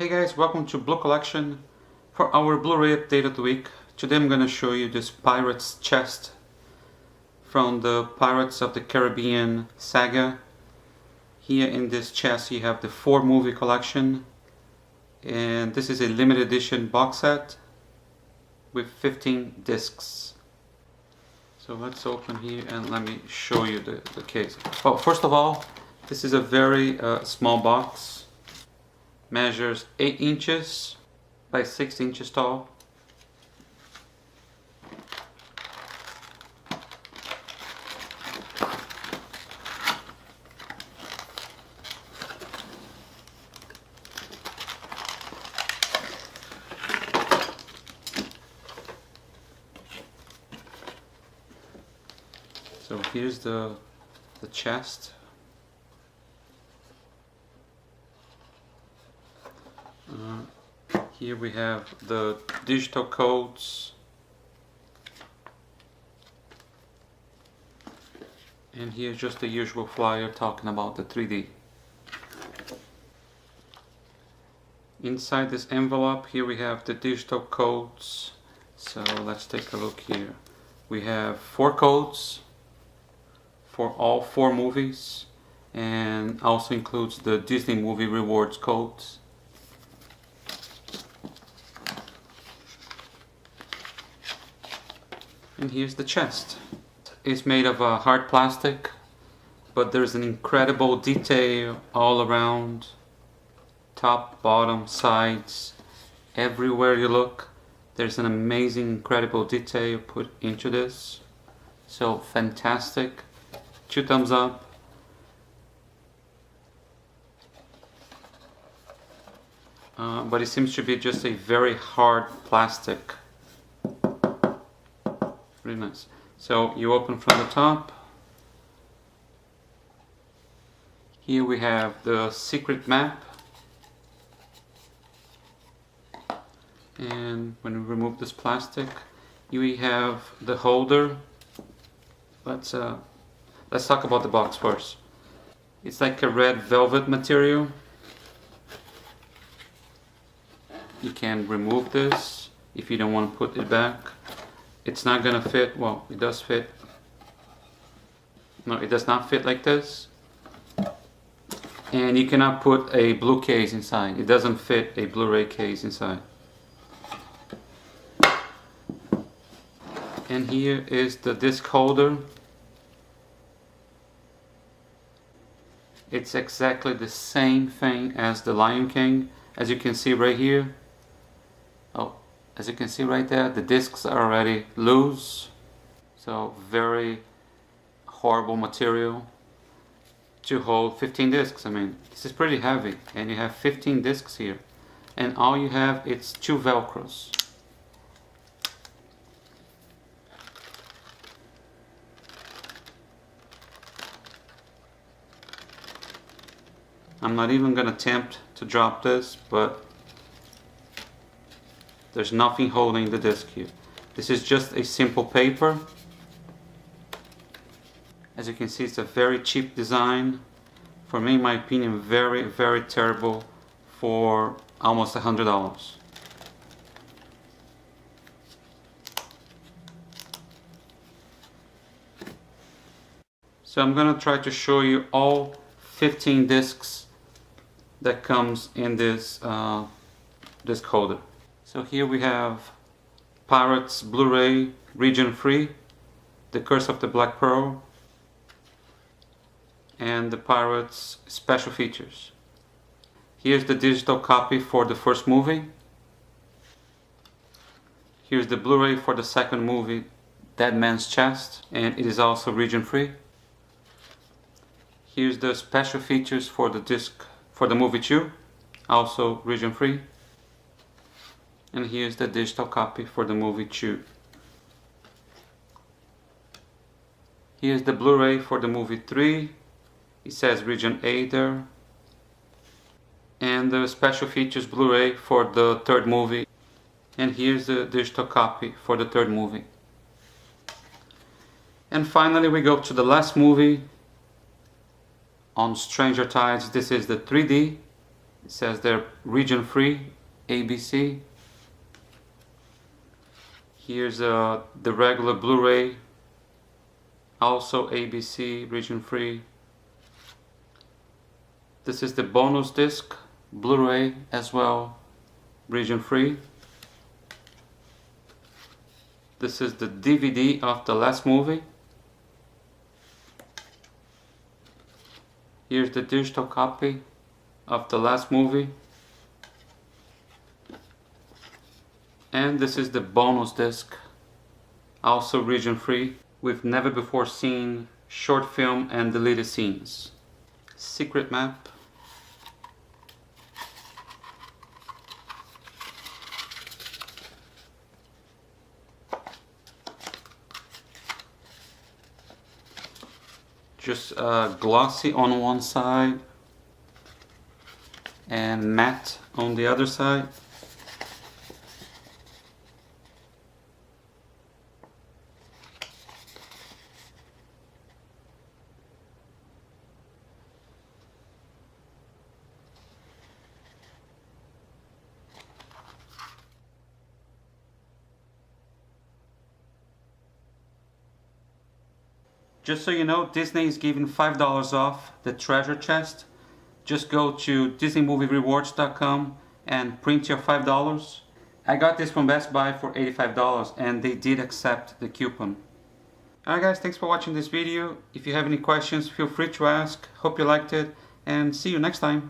Hey guys, welcome to Blue Collection. For our Blu-ray update of the week, today I'm going to show you this Pirates chest from the Pirates of the Caribbean saga. Here in this chest you have the 4-movie collection, and this is a limited edition box set with 15 discs. So let's open here and let me show you the case. Well, first of all, this is a very small box. Measures 8 inches by 6 inches tall. So here's the chest. Here we have the digital codes, and here's just the usual flyer talking about the 3D. Inside this envelope here we have the digital codes. So let's take a look here. We have 4 codes for all 4 movies, and also includes the Disney movie rewards codes. And here's the chest. It's made of hard plastic, but there's an incredible detail all around. Top, bottom, sides, everywhere you look. There's an amazing, incredible detail put into this. So fantastic. 2 thumbs up. But it seems to be just a very hard plastic. Really nice. So you open from the top. Here we have the secret map. And when we remove this plastic, we have the holder. Let's talk about the box first. It's like a red velvet material. You can remove this if you don't want to put it back. It's not gonna fit. Well, it does fit. No, it does not fit like this. And you cannot put a blue case inside. It doesn't fit a Blu-ray case inside. And here is the disc holder. It's exactly the same thing as the Lion King. As you can see right here. Oh, as you can see right there, the discs are already loose. So very horrible material to hold 15 discs. I mean, this is pretty heavy, and you have 15 discs here, and all you have is 2 velcros. I'm not even gonna attempt to drop this, but there's nothing holding the disc here. This is just a simple paper. As you can see, it's a very cheap design. For me, in my opinion, very, very terrible for almost $100. So I'm gonna try to show you all 15 discs that comes in this disc holder. So here we have Pirates Blu-ray region free, The Curse of the Black Pearl, and the Pirates special features. Here's the digital copy for the first movie. Here's the Blu-ray for the second movie, Dead Man's Chest, and it is also region free. Here's the special features for the disc for the movie 2, also region free. And here's the digital copy for the movie 2. Here's the Blu-ray for the movie 3. It says region A there. And the special features Blu-ray for the third movie. And here's the digital copy for the third movie. And finally we go to the last movie on Stranger Tides. This is the 3D It says they're region free, ABC. Here's the regular Blu-ray, also ABC, region free. This is the bonus disc, Blu-ray as well, region free. This is the DVD of the last movie. Here's the digital copy of the last movie. And this is the bonus disc, also region free, with never before seen short film and deleted scenes. Secret map. Just glossy on one side and matte on the other side. Just so you know, Disney is giving $5 off the treasure chest. Just go to DisneyMovieRewards.com and print your $5. I got this from Best Buy for $85 and they did accept the coupon. Alright guys, thanks for watching this video. If you have any questions, feel free to ask. Hope you liked it and see you next time.